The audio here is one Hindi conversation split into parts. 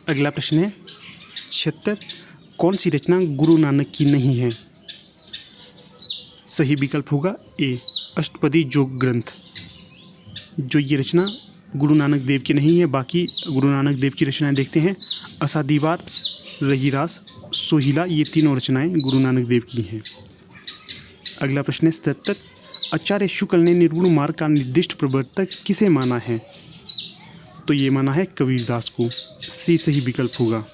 अगला प्रश्न है 76, कौन सी रचना गुरु नानक की नहीं है? सही विकल्प होगा ए अष्टपदी योग ग्रंथ। जो ये रचना गुरु नानक देव की नहीं है। बाकी गुरु नानक देव की रचनाएं देखते हैं। असादीवार, रहीरास, सोहिला, ये तीनों रचनाएं गुरु नानक देव की हैं। अगला प्रश्न है 77, आचार्य शुक्ल ने निर्गुण मार्ग का निर्दिष्ट प्रवर्तक किसे माना है? तो ये माना है कबीरदास को। सी सही विकल्प होगा।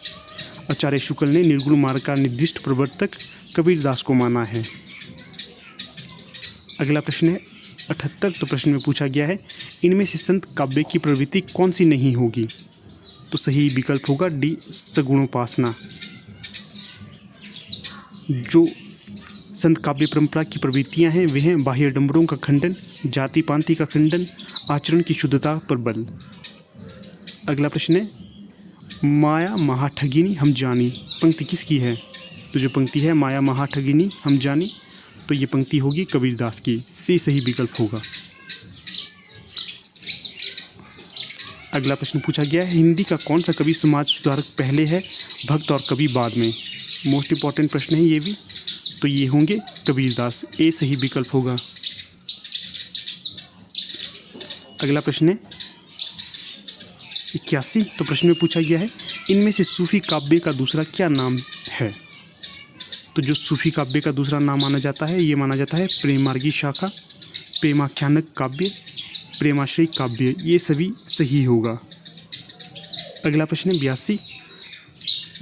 आचार्य शुक्ल ने निर्गुण मार्ग का निर्दिष्ट प्रवर्तक कबीरदास को माना है। अगला प्रश्न है 78, तो प्रश्न में पूछा गया है इनमें से संत काव्य की प्रवृत्ति कौन सी नहीं होगी? तो सही विकल्प होगा डी सगुणोपासना। जो संत काव्य परंपरा की प्रवृत्तियां हैं वे हैं बाह्य डंबरों का खंडन, जाति पांति का खंडन, आचरण की शुद्धता पर बल। अगला प्रश्न है माया महाठगिनी हम जानी, पंक्ति किसकी है? तो जो पंक्ति है माया महाठगिनी हम जानी, तो ये पंक्ति होगी कबीरदास की। सी सही विकल्प होगा। अगला प्रश्न पूछा गया है हिंदी का कौन सा कवि समाज सुधारक पहले है, भक्त और कवि बाद में? मोस्ट इंपॉर्टेंट प्रश्न है ये भी। तो ये होंगे कबीरदास। ए सही विकल्प होगा। अगला प्रश्न है 81, तो प्रश्न में पूछा गया है इनमें से सूफी काव्य का दूसरा क्या नाम है? तो जो सूफी काव्य का दूसरा नाम माना जाता है ये माना जाता है प्रेमार्गी शाखा, प्रेमाख्यानक काव्य, प्रेमाश्रय काव्य। ये सभी सही होगा। अगला प्रश्न है 82,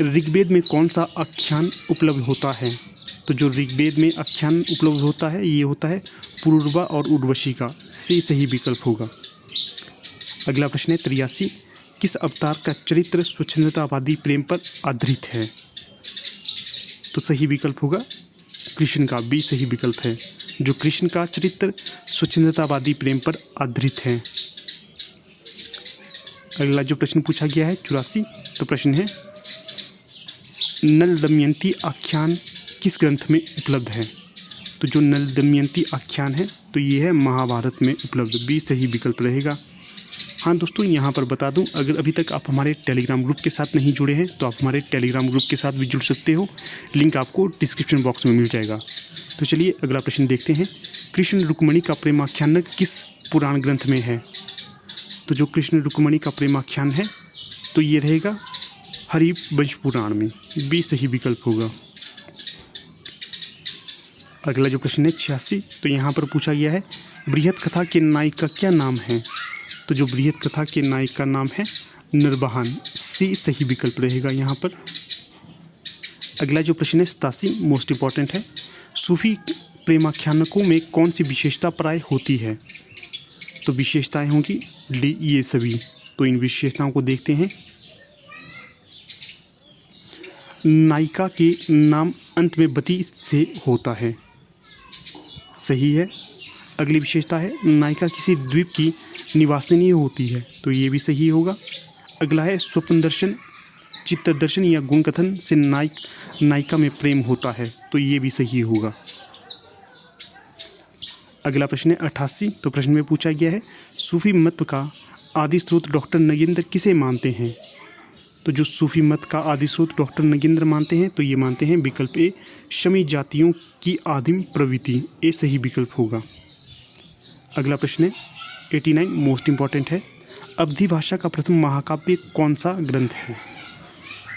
ऋग्वेद में कौन सा आख्यान उपलब्ध होता है? तो जो ऋग्वेद में आख्यान उपलब्ध होता है ये होता है पुरूरवा और उर्वशी का। से सही विकल्प होगा। अगला प्रश्न है 83, किस अवतार का चरित्र स्वच्छंदतावादी प्रेम पर आधारित है? तो सही विकल्प होगा कृष्ण का। बी सही विकल्प है। जो कृष्ण का चरित्र स्वच्छंदतावादी प्रेम पर आधारित है। अगला जो प्रश्न पूछा गया है 84, तो प्रश्न है नल दमयंती आख्यान किस ग्रंथ में उपलब्ध है? तो जो नल दमयंती आख्यान है तो ये है महाभारत में उपलब्ध। बी सही विकल्प रहेगा। हाँ दोस्तों, यहाँ पर बता दूं अगर अभी तक आप हमारे टेलीग्राम ग्रुप के साथ नहीं जुड़े हैं तो आप हमारे टेलीग्राम ग्रुप के साथ भी जुड़ सकते हो। लिंक आपको डिस्क्रिप्शन बॉक्स में मिल जाएगा। तो चलिए अगला प्रश्न देखते हैं। कृष्ण रुक्मणी का प्रेमाख्यान किस पुराण ग्रंथ में है? तो जो कृष्ण रुक्मणी का प्रेमाख्यान है तो ये रहेगा हरिवंश पुराण में। बी सही विकल्प होगा। अगला जो प्रश्न है 86, तो यहाँ पर पूछा गया है बृहत कथा के नायक का क्या नाम है? तो जो बृहत कथा के नायक का नाम है नरवाहन। सी सही विकल्प रहेगा यहाँ पर। अगला जो प्रश्न है 87, मोस्ट इंपॉर्टेंट है, सूफी प्रेमाख्यानकों में कौन सी विशेषता प्राय होती है? तो विशेषताएं होंगी डी ये सभी। तो इन विशेषताओं को देखते हैं। नायिका के नाम अंत में बती से होता है। सही है। अगली विशेषता है नायिका किसी द्वीप की निवासिनी होती है। तो ये भी सही होगा। अगला है स्वप्न दर्शन, चित्त दर्शन या गुण कथन से नायिका में प्रेम होता है। तो ये भी सही होगा। अगला प्रश्न है 88, तो प्रश्न में पूछा गया है सूफी मत का आदि स्रोत डॉक्टर नगेंद्र किसे मानते हैं? तो जो सूफी मत का आदि स्रोत डॉक्टर नगेंद्र मानते हैं तो ये मानते हैं विकल्प ए शमी जातियों की आदिम प्रवृत्ति। ए सही विकल्प होगा। अगला प्रश्न है 89, मोस्ट इंपॉर्टेंट है, अवधी भाषा का प्रथम महाकाव्य कौन सा ग्रंथ है?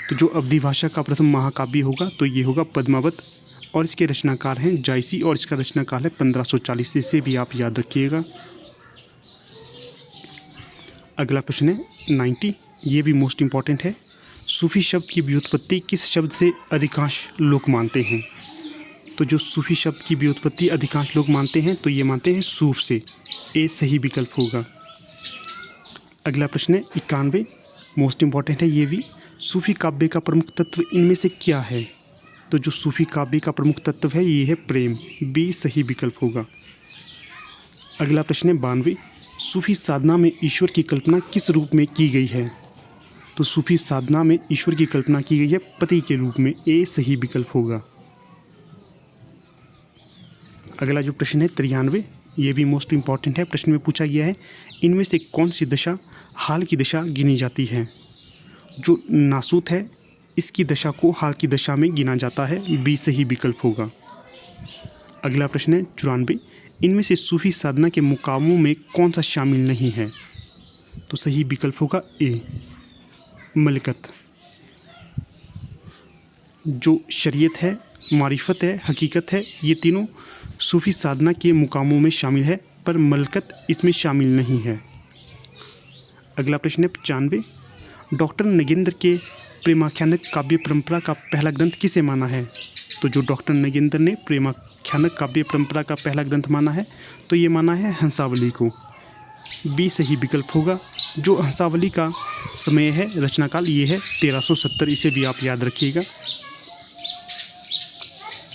तो जो अवधी भाषा का प्रथम महाकाव्य होगा तो ये होगा पद्मावत और इसके रचनाकार हैं जायसी और इसका रचनाकाल है 1540। इसे भी आप याद रखिएगा। अगला प्रश्न है 90, ये भी मोस्ट इंपॉर्टेंट है, सूफी शब्द की व्युत्पत्ति किस शब्द से अधिकांश लोग मानते हैं? तो जो सूफी शब्द की व्युत्पत्ति अधिकांश लोग मानते हैं तो ये मानते हैं सूफ से। ए सही विकल्प होगा। अगला प्रश्न है 91, मोस्ट इंपॉर्टेंट है ये भी, सूफी काव्य का प्रमुख तत्व इनमें से क्या है? तो जो सूफी काव्य का प्रमुख तत्व है ये है प्रेम। बी सही विकल्प होगा। अगला प्रश्न है 92, सूफी साधना में ईश्वर की कल्पना किस रूप में की गई है? तो सूफी साधना में ईश्वर की कल्पना की गई है पति के रूप में। ए सही विकल्प होगा। अगला जो प्रश्न है 93, ये भी मोस्ट इंपॉर्टेंट है। प्रश्न में पूछा गया है इनमें से कौन सी दशा हाल की दशा गिनी जाती है? जो नासूत है इसकी दशा को हाल की दशा में गिना जाता है। बी सही विकल्प होगा। अगला प्रश्न है 94, इनमें से सूफी साधना के मुकामों में कौन सा शामिल नहीं है? तो सही विकल्प होगा ए मलकत। जो शरीयत है, मारिफत है, हकीकत है, ये तीनों सूफी साधना के मुकामों में शामिल है, पर मलकत इसमें शामिल नहीं है। अगला प्रश्न है 95, डॉक्टर नगेंद्र के प्रेमाख्यानक काव्य परंपरा का पहला ग्रंथ किसे माना है? तो जो डॉक्टर नगेंद्र ने प्रेमाख्यानक काव्य परंपरा का पहला ग्रंथ माना है, तो ये माना है हंसावली को। बी सही विकल्प होगा। जो हंसावली का समय है, रचनाकाल, ये है 1370, इसे भी आप याद रखिएगा।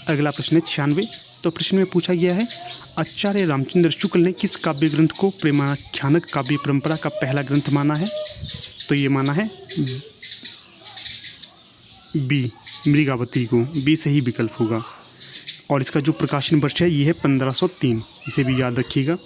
अगला प्रश्न है 96, तो प्रश्न में पूछा गया है आचार्य रामचंद्र शुक्ल ने किस काव्य ग्रंथ को प्रेमाख्यानक काव्य परंपरा का पहला ग्रंथ माना है? तो ये माना है बी मृगावती को। बी सही विकल्प होगा। और इसका जो प्रकाशन वर्ष है ये है 1503, इसे भी याद रखिएगा।